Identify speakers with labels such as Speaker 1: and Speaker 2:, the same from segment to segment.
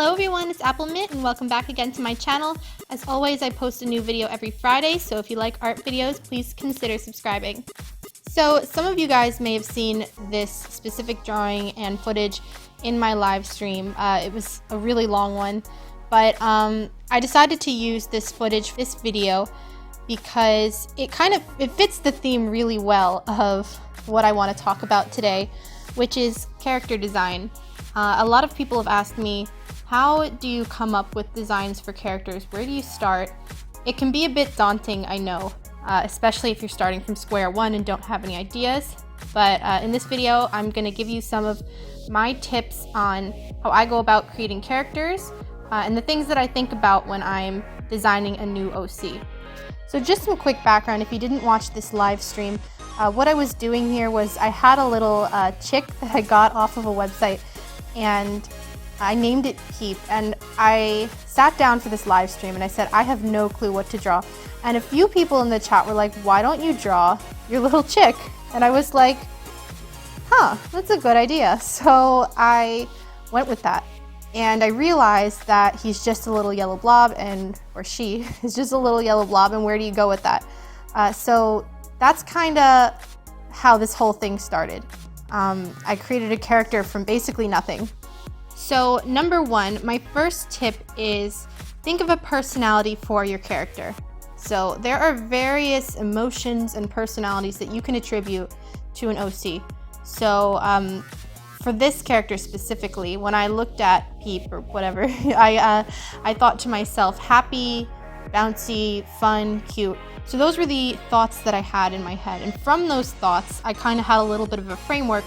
Speaker 1: Hello everyone, it's appleminte and welcome back again to my channel. As always, I post a new video every Friday, so if you like art videos, please consider subscribing. So some of you guys may have seen this specific drawing and footage in my live stream. It was a really long one, but I decided to use this footage, this video, because it fits the theme really well of what I want to talk about today, which is character design. A lot of people have asked me, how do you come up with designs for characters? Where do you start? It can be a bit daunting, I know, especially if you're starting from square one and don't have any ideas. But in this video, I'm going to give you some of my tips on how I go about creating characters and the things that I think about when I'm designing a new OC. So just some quick background, if you didn't watch this live stream, what I was doing here was I had a little chick that I got off of a website, and I named it Peep, and I sat down for this live stream and I said, I have no clue what to draw. And a few people in the chat were like, why don't you draw your little chick? And I was like, huh, that's a good idea. So I went with that. And I realized that he's just a little yellow blob, or she is just a little yellow blob, and where do you go with that? So that's kind of how this whole thing started. I created a character from basically nothing. So number one, my first tip is think of a personality for your character. So there are various emotions and personalities that you can attribute to an OC. So for this character specifically, when I looked at Peep or whatever, I thought to myself, happy, bouncy, fun, cute. So those were the thoughts that I had in my head. And from those thoughts, I kind of had a little bit of a framework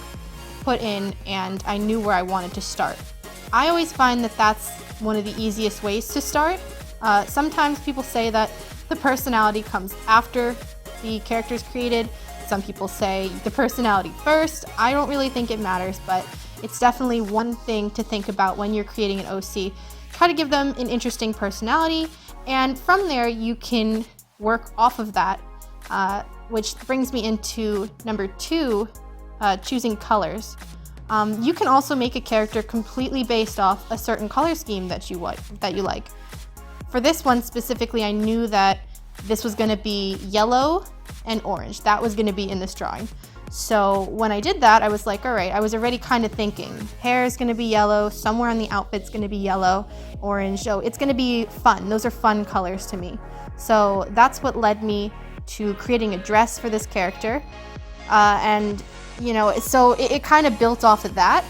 Speaker 1: put in, and I knew where I wanted to start. I always find that that's one of the easiest ways to start. Sometimes people say that the personality comes after the character is created. Some people say the personality first. I don't really think it matters, but it's definitely one thing to think about when you're creating an OC. Try to give them an interesting personality, and from there you can work off of that, which brings me into number two, choosing colors. You can also make a character completely based off a certain color scheme that you like. For this one specifically, I knew that this was going to be yellow and orange. That was going to be in this drawing. So when I did that, I was like, all right, I was already kind of thinking, hair is going to be yellow, somewhere on the outfit's going to be yellow, orange. Oh, it's going to be fun. Those are fun colors to me. So that's what led me to creating a dress for this character. And you know, so it kind of built off of that.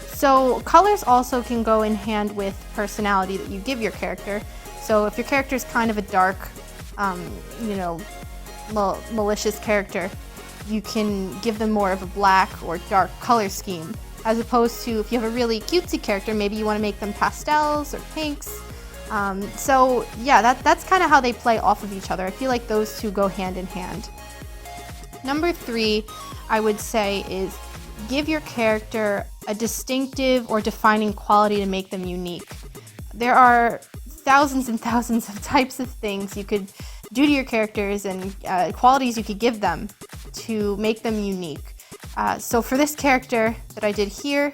Speaker 1: So colors also can go in hand with personality that you give your character. So if your character is kind of a dark, malicious character, you can give them more of a black or dark color scheme, as opposed to if you have a really cutesy character, maybe you want to make them pastels or pinks. So yeah, that's kind of how they play off of each other. I feel like those two go hand in hand. Number three, I would say, is give your character a distinctive or defining quality to make them unique. There are thousands and thousands of types of things you could do to your characters and qualities you could give them to make them unique. So for this character that I did here,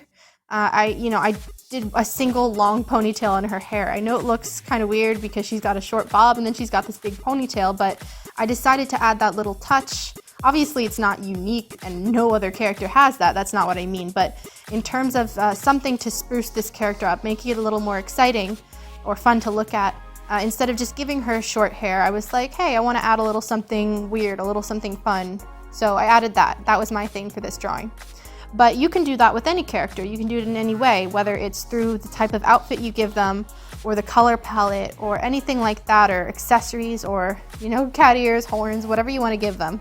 Speaker 1: I did a single long ponytail on her hair. I know it looks kind of weird because she's got a short bob and then she's got this big ponytail, but I decided to add that little touch. Obviously, it's not unique and no other character has that. That's not what I mean. But in terms of something to spruce this character up, making it a little more exciting or fun to look at, instead of just giving her short hair, I was like, hey, I want to add a little something weird, a little something fun. So I added that. That was my thing for this drawing. But you can do that with any character. You can do it in any way, whether it's through the type of outfit you give them, or the color palette, or anything like that, or accessories, or, cat ears, horns, whatever you want to give them.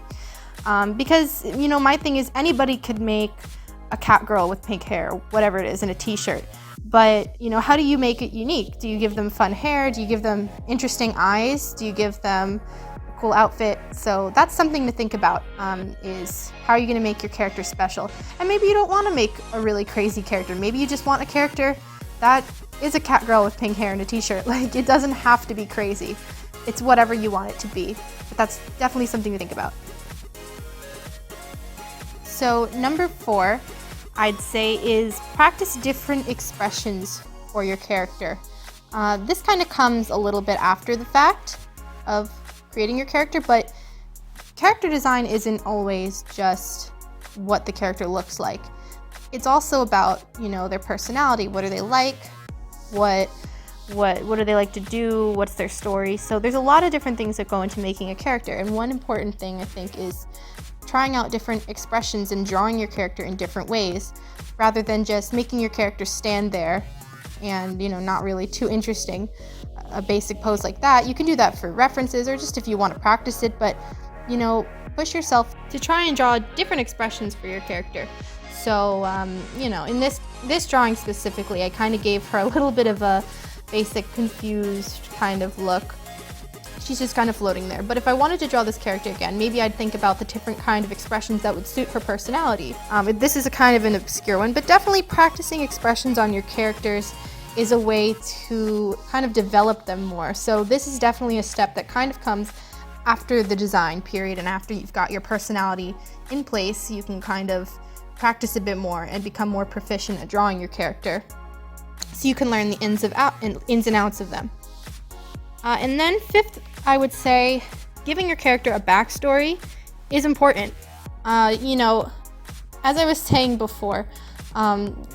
Speaker 1: Because, my thing is anybody could make a cat girl with pink hair, whatever it is, in a t-shirt. But, how do you make it unique? Do you give them fun hair? Do you give them interesting eyes? Do you give them a cool outfit? So that's something to think about, is how are you going to make your character special? And maybe you don't want to make a really crazy character. Maybe you just want a character that is a cat girl with pink hair and a t-shirt. Like, it doesn't have to be crazy. It's whatever you want it to be. But that's definitely something to think about. So number four, I'd say is practice different expressions for your character. This kind of comes a little bit after the fact of creating your character, but character design isn't always just what the character looks like. It's also about, you know, their personality. What are they like? What do they like to do? What's their story? So there's a lot of different things that go into making a character, and one important thing I think is trying out different expressions and drawing your character in different ways, rather than just making your character stand there and, you know, not really too interesting. A basic pose like that, you can do that for references or just if you want to practice it, but, you know, push yourself to try and draw different expressions for your character. So, you know, in this drawing specifically, I kind of gave her a little bit of a basic confused kind of look. She's just kind of floating there. But if I wanted to draw this character again, maybe I'd think about the different kind of expressions that would suit her personality. This is a kind of an obscure one, but definitely practicing expressions on your characters is a way to kind of develop them more. So this is definitely a step that kind of comes after the design period and after you've got your personality in place. You can kind of practice a bit more and become more proficient at drawing your character, so you can learn the ins and outs of them. And then fifth, I would say giving your character a backstory is important. You know, as I was saying before,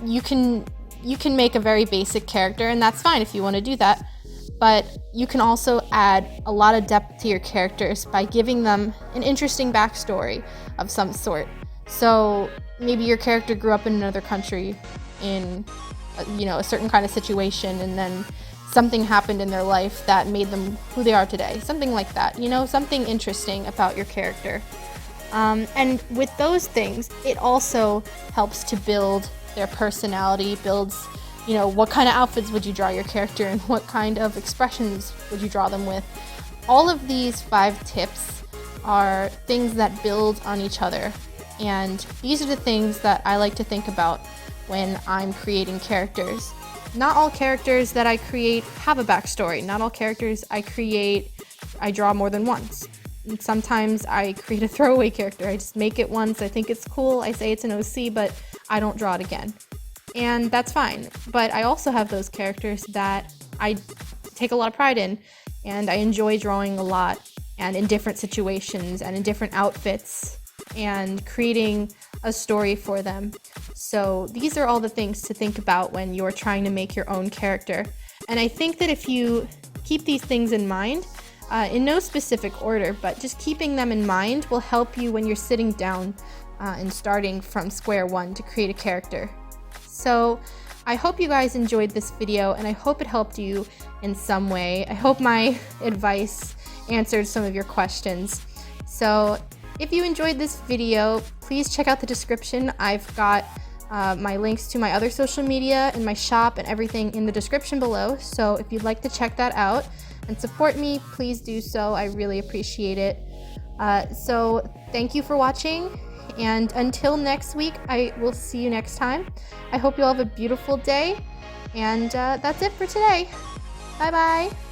Speaker 1: you can make a very basic character, and that's fine if you want to do that, but you can also add a lot of depth to your characters by giving them an interesting backstory of some sort. So maybe your character grew up in another country in, you know, a certain kind of situation, and then something happened in their life that made them who they are today. Something like that, you know, something interesting about your character. And with those things, it also helps to build their personality, builds, you know, what kind of outfits would you draw your character in, what kind of expressions would you draw them with. All of these 5 tips are things that build on each other. And these are the things that I like to think about when I'm creating characters. Not all characters that I create have a backstory. Not all characters I draw more than once. And sometimes I create a throwaway character. I just make it once, I think it's cool, I say it's an OC, but I don't draw it again. And that's fine. But I also have those characters that I take a lot of pride in, and I enjoy drawing a lot, and in different situations, and in different outfits, and creating a story for them. So these are all the things to think about when you're trying to make your own character. And I think that if you keep these things in mind, in no specific order, but just keeping them in mind will help you when you're sitting down and starting from square one to create a character. So I hope you guys enjoyed this video, and I hope it helped you in some way. I hope my advice answered some of your questions. So if you enjoyed this video, please check out the description. I've got my links to my other social media and my shop and everything in the description below. So if you'd like to check that out and support me, please do so. I really appreciate it. So thank you for watching, and until next week, I will see you next time. I hope you all have a beautiful day, and that's it for today. Bye bye.